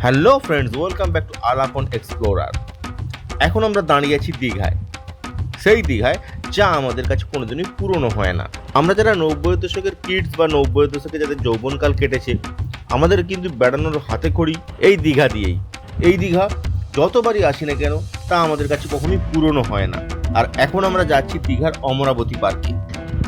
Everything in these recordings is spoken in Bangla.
Hello friends, welcome back to Alapan explorer. এখন আমরা দাঁড়িয়ে আছি দীঘায়, সেই দীঘায় যা আমাদের কাছে কোনোদিনই পুরনো হয় না। আমরা যারা 90 দশকের কিডস বা 90 দশকে যাদের যৌবনকাল কেটেছে, আমাদের কিন্তু বেড়ানোর হাতে খড়ি এই দীঘা দিয়েই। এই দীঘা যতবারই আসি না কেন তা আমাদের কাছে কখনোই পুরনো হয় না। আর এখন আমরা যাচ্ছি দীঘার অমরাবতী পার্কে।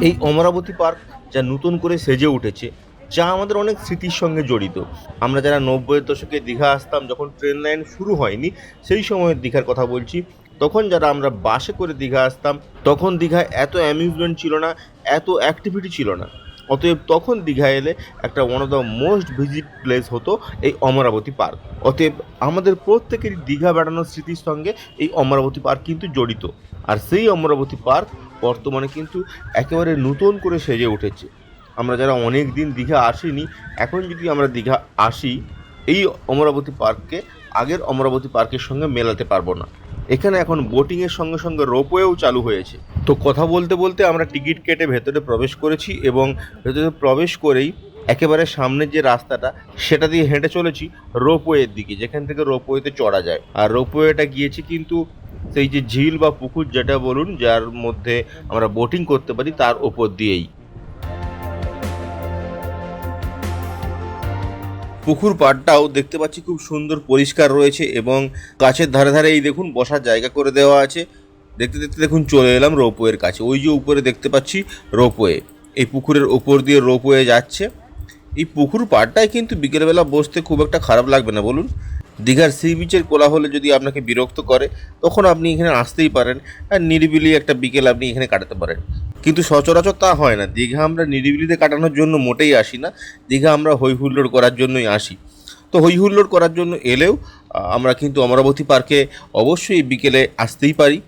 এই অমরাবতী পার্ক যা নতুন করে সেজে উঠেছে, যা আমাদের অনেক স্মৃতির সঙ্গে জড়িত। আমরা যারা 90 দশকে দীঘা আসতাম, যখন ট্রেন লাইন শুরু হয়নি সেই সময়ের দীঘার কথা বলছি, তখন যারা আমরা বাসে করে দীঘা আসতাম, তখন দীঘায় এত অ্যামিউজমেন্ট ছিল না, এত অ্যাক্টিভিটি ছিল না। অতএব তখন দীঘা এলে একটা one of the most visit place হতো এই অমরাবতী পার্ক। অতএব আমাদের প্রত্যেকেরই দীঘা বেড়ানোর স্মৃতির সঙ্গে এই অমরাবতী পার্ক কিন্তু জড়িত। আর সেই অমরাবতী পার্ক বর্তমানে কিন্তু একেবারে নতুন করে সেজে উঠেছে। আমরা যারা অনেক দিন দীঘা আসিনি, এখন যদি আমরা দীঘা আসি, এই অমরাবতী পার্ককে আগের অমরাবতী পার্কের সঙ্গে মেলাতে পারবো না। এখানে এখন বোটিংয়ের সঙ্গে সঙ্গে রোপওয়েও চালু হয়েছে। তো কথা বলতে বলতে আমরা টিকিট কেটে ভেতরে প্রবেশ করেছি এবং ভেতরে প্রবেশ করেই একেবারে সামনের যে রাস্তাটা সেটা দিয়ে হেঁটে চলেছি রোপওয়ের দিকে, যেখান থেকে রোপওয়েতে চড়া যায়। আর রোপওয়েটা গিয়েছি কিন্তু সেই যে ঝিল বা পুকুর যেটা বলুন, যার মধ্যে আমরা বোটিং করতে পারি, তার ওপর দিয়েই। পুকুর পাড়টাও দেখতে পাচ্ছি খুব সুন্দর পরিষ্কার রয়েছে এবং গাছের ধারে ধারে এই দেখুন বসার জায়গা করে দেওয়া আছে। দেখতে দেখতে দেখুন চলে এলাম রোপওয়ের কাছে। ওই যে উপরে দেখতে পাচ্ছি রোপওয়ে, এই পুকুরের ওপর দিয়ে রোপওয়ে যাচ্ছে। এই পুকুর পাড়টায় কিন্তু বিকেলবেলা বসতে খুব একটা খারাপ লাগবে না বলুন। দীঘার সি বিচের কোলাহলে যদি আপনাকে বিরক্ত করে, তখন আপনি এখানে আসতেই পারেন আর নিরিবিলি একটা বিকেল আপনি এখানে কাটাতে পারেন। কিন্তু সচরাচর তা হয় না। দীঘা আমরা নিরিবিলিতে কাটানোর জন্য মোটেই আসি না, দীঘা আমরা হই হুল্লোড় করার জন্যই আসি। তো হই হুল্লোড় করার জন্য এলেও আমরা কিন্তু অমরাবতী পার্কে অবশ্যই বিকেলে আসতেই পারি।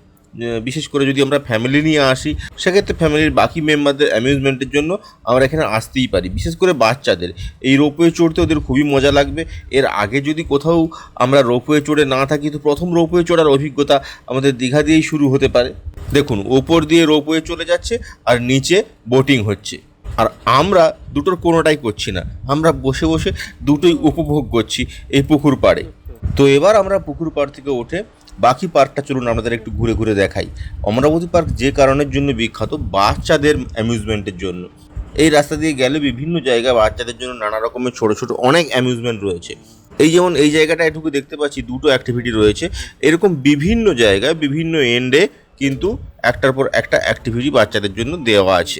বিশেষ করে যদি আমরা ফ্যামিলি নিয়ে আসি, সেক্ষেত্রে ফ্যামিলির বাকি মেম্বারদের অ্যামিউজমেন্টের জন্য আমরা এখানে আসতেই পারি। বিশেষ করে বাচ্চাদের এই রোপওয়ে চড়তে ওদের খুবই মজা লাগবে। এর আগে যদি কোথাও আমরা রোপওয়ে চড়ে না থাকি, তো প্রথম রোপওয়ে চড়ার অভিজ্ঞতা আমাদের দীঘা দিয়েই শুরু হতে পারে। দেখুন ওপর দিয়ে রোপওয়ে চলে যাচ্ছে আর নিচে বোটিং হচ্ছে, আর আমরা দুটোর কোনোটাই করছি না, আমরা বসে বসে দুটোই উপভোগ করছি এই পুকুর পাড়ে। তো এবার আমরা পুকুর পাড় থেকে উঠে বাকি পার্কটা চলুন আপনাদের একটু ঘুরে ঘুরে দেখাই। অমরাবতী পার্ক যে কারণের জন্য বিখ্যাত, বাচ্চাদের অ্যামিউজমেন্টের জন্য। এই রাস্তা দিয়ে গেলে বিভিন্ন জায়গায় বাচ্চাদের জন্য নানা রকমের ছোট ছোট অনেক অ্যামিউজমেন্ট রয়েছে। এই যেমন এই জায়গাটা এটুকু দেখতে পাচ্ছি দুটো অ্যাক্টিভিটি রয়েছে। এরকম বিভিন্ন জায়গায় বিভিন্ন এন্ডে কিন্তু একটার পর একটা অ্যাক্টিভিটি বাচ্চাদের জন্য দেওয়া আছে।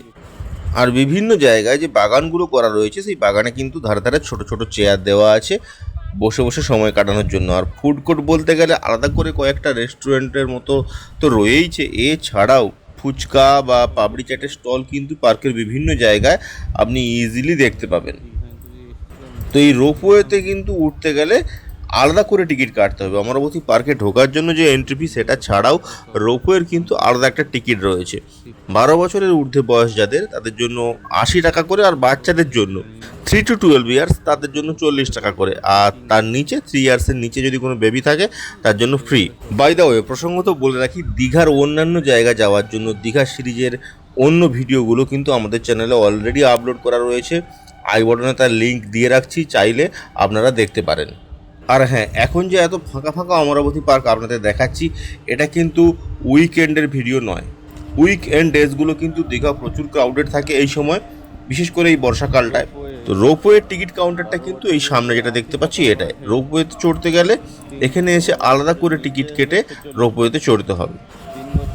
আর বিভিন্ন জায়গায় যে বাগানগুলো করা রয়েছে, সেই বাগানে কিন্তু ধারে ধারে ছোট ছোট চেয়ার দেওয়া আছে বসে বসে সময় কাটানোর জন্য। আর ফুড কোর্ট বলতে গেলে আলাদা করে কয়েকটা রেস্টুরেন্টের মতো তো রয়েইছে, এছাড়াও ফুচকা বা পাপড়ি চাটের স্টল কিন্তু পার্কের বিভিন্ন জায়গায় আপনি ইজিলি দেখতে পাবেন। তো এই রোপওয়েতে কিন্তু উঠতে গেলে আলাদা করে টিকিট কাটতে হবে। অমরাবতী পার্কে ঢোকার জন্য যে এন্ট্রি ফি, সেটা ছাড়াও রোপওয়ের কিন্তু আলাদা একটা টিকিট রয়েছে। 12 বছরের ঊর্ধ্বে বয়স যাদের, তাদের জন্য 80 টাকা করে, আর বাচ্চাদের জন্য 3 to 12 ইয়ার্স তাদের জন্য 40 টাকা করে। আর তার নিচে 3 ইয়ার্সের নিচে যদি কোনো বেবি থাকে তার জন্য ফ্রি। বাই দ্য ওয়ে, প্রসঙ্গত বলে রাখি, দীঘার অন্যান্য জায়গা যাওয়ার জন্য দীঘা সিরিজের অন্য ভিডিওগুলো কিন্তু আমাদের চ্যানেলে অলরেডি আপলোড করা রয়েছে। আই বটনে তার লিঙ্ক দিয়ে রাখছি, চাইলে আপনারা দেখতে পারেন। আর হ্যাঁ, এখন যে এত ফাঁকা ফাঁকা অমরাবতী পার্ক আপনাদের দেখাচ্ছি, এটা কিন্তু উইকেন্ডের ভিডিও নয়। উইকএন্ড ডেজগুলো কিন্তু দীঘা প্রচুর ক্রাউডেড থাকে এই সময়, বিশেষ করে এই বর্ষাকালটায়। তো রোপওয়ের টিকিট কাউন্টারটা কিন্তু এই সামনে যেটা দেখতে পাচ্ছি এটাই। রোপওয়েতে চড়তে গেলে এখানে এসে আলাদা করে টিকিট কেটে রোপওয়েতে চড়তে হবে।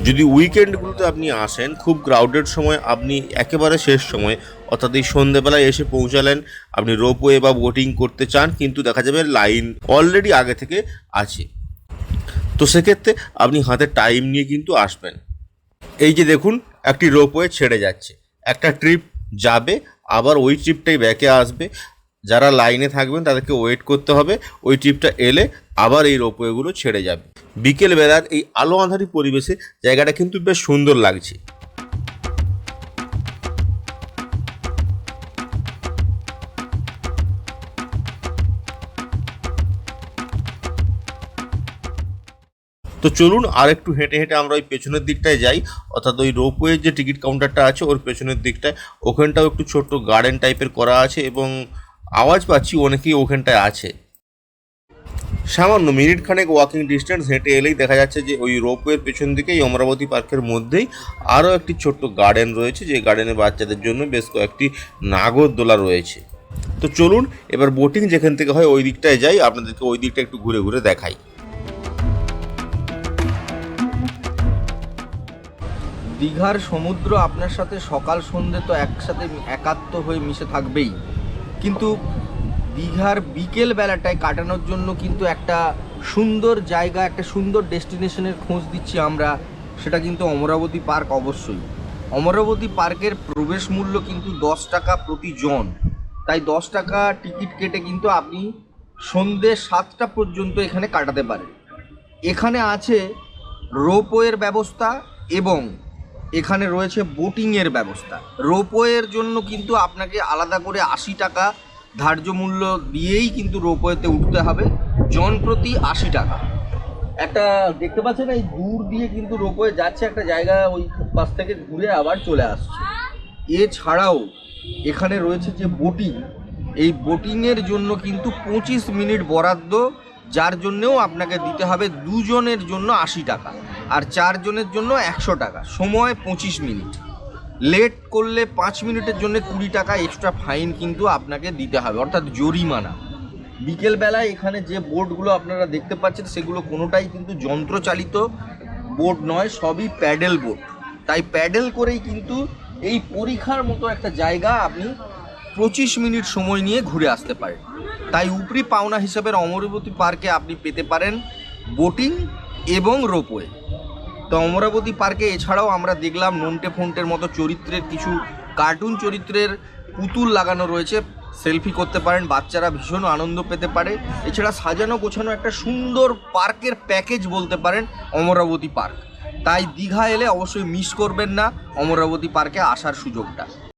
যদি উইকেন্ডগুলোতে আপনি আসেন, খুব ক্রাউডেড সময়, আপনি একেবারে শেষ সময় অর্থাৎ এই সন্ধ্যেবেলায় এসে পৌঁছালেন, আপনি রোপওয়ে বা বোটিং করতে চান, কিন্তু দেখা যাবে লাইন অলরেডি আগে থেকে আছে। তো সেক্ষেত্রে আপনি হাতে টাইম নিয়ে কিন্তু আসবেন। এই যে দেখুন, একটি রোপওয়ে ছেড়ে যাচ্ছে, একটা ট্রিপ যাবে, আবার ওই ট্রিপটাই ব্যাকে আসবে। যারা লাইনে থাকবেন তাদেরকে ওয়েট করতে হবে, ওই ট্রিপটা এলে আবার এই রোপওয়েগুলো ছেড়ে যাবে। বিকেলবেলার এই আলো আঁধারি পরিবেশে জায়গাটা কিন্তু বেশ সুন্দর লাগছে। তো চলুন আর একটু হেঁটে হেঁটে আমরা ওই পেছনের দিকটায় যাই, অর্থাৎ ওই রোপওয়ের যে টিকিট কাউন্টারটা আছে ওর পেছনের দিকটায়। ওখানটাও একটু ছোট্ট গার্ডেন টাইপের করা আছে এবং আওয়াজ পাচ্ছি অনেকেই ওখানটায় আছে। সামান্য মিনিট খানেক ওয়াকিং ডিস্টেন্স হেঁটে এলেই দেখা যাচ্ছে যে ওই রোপওয়ের পেছন দিকেই অমরাবতী পার্কের মধ্যেই আরও একটি ছোট্ট গার্ডেন রয়েছে, যে গার্ডেনে বাচ্চাদের জন্য বেশ কয়েকটি নাগরদোলা রয়েছে। তো চলুন এবার বোটিং যেখান থেকে হয় ওই দিকটায় যাই, আপনাদেরকে ওই দিকটা একটু ঘুরে ঘুরে দেখাই। দীঘার সমুদ্র আপনার সাথে সকাল সন্ধ্যে তো একসাথে একাত্ম হয়ে মিশে থাকবেই, কিন্তু দীঘার বিকেল বেলাটায় কাটানোর জন্য কিন্তু একটা সুন্দর জায়গা, একটা সুন্দর ডেস্টিনেশনের খোঁজ দিচ্ছি আমরা, সেটা কিন্তু অমরাবতী পার্ক। অবশ্যই অমরাবতী পার্কের প্রবেশ মূল্য কিন্তু 10 টাকা প্রতি জন, তাই 10 টাকা টিকিট কেটে কিন্তু আপনি সন্ধ্যে 7টা পর্যন্ত এখানে কাটাতে পারেন। এখানে আছে রোপওয়ের ব্যবস্থা এবং এখানে রয়েছে বোটিংয়ের ব্যবস্থা। রোপওয়ের জন্য কিন্তু আপনাকে আলাদা করে 80 টাকা ধার্য মূল্য দিয়েই কিন্তু রোপওয়েতে উঠতে হবে, জন প্রতি 80 টাকা। একটা দেখতে পাচ্ছেন এই দূর দিয়ে কিন্তু রোপওয়ে যাচ্ছে, একটা জায়গা ওই পাশ থেকে ঘুরে আবার চলে আসছে। এছাড়াও এখানে রয়েছে যে বোটিং, এই বোটিংয়ের জন্য কিন্তু 25 মিনিট বরাদ্দ, যার জন্যেও আপনাকে দিতে হবে দুজনের জন্য 80 টাকা আর 4 জনের জন্য 100 টাকা, সময় 25 মিনিট। লেট করলে 5 মিনিটের জন্য 20 টাকা এক্সট্রা ফাইন কিন্তু আপনাকে দিতে হবে, অর্থাৎ জরিমানা। বিকেলবেলায় এখানে যে বোটগুলো আপনারা দেখতে পাচ্ছেন সেগুলো কোনোটাই কিন্তু যন্ত্রচালিত বোট নয়, সবই প্যাডেল বোট। তাই প্যাডেল করেই কিন্তু এই পরীক্ষার মতো একটা জায়গা আপনি 25 মিনিট সময় নিয়ে ঘুরে আসতে পারেন। তাই উপরি পাওনা হিসাবে অমরাবতী পার্কে আপনি পেতে পারেন বোটিং এবং রোপওয়ে। তো অমরাবতী পার্কে এছাড়াও আমরা দেখলাম নন্টে ফন্টের মতো চরিত্রের কিছু কার্টুন চরিত্রের পুতুল লাগানো রয়েছে, সেলফি করতে পারেন, বাচ্চারা ভীষণ আনন্দ পেতে পারে। এছাড়া সাজানো গোছানো একটা সুন্দর পার্কের প্যাকেজ বলতে পারেন অমরাবতী পার্ক। তাই দীঘা এলে অবশ্যই মিস করবেন না অমরাবতী পার্কে আসার সুযোগটা।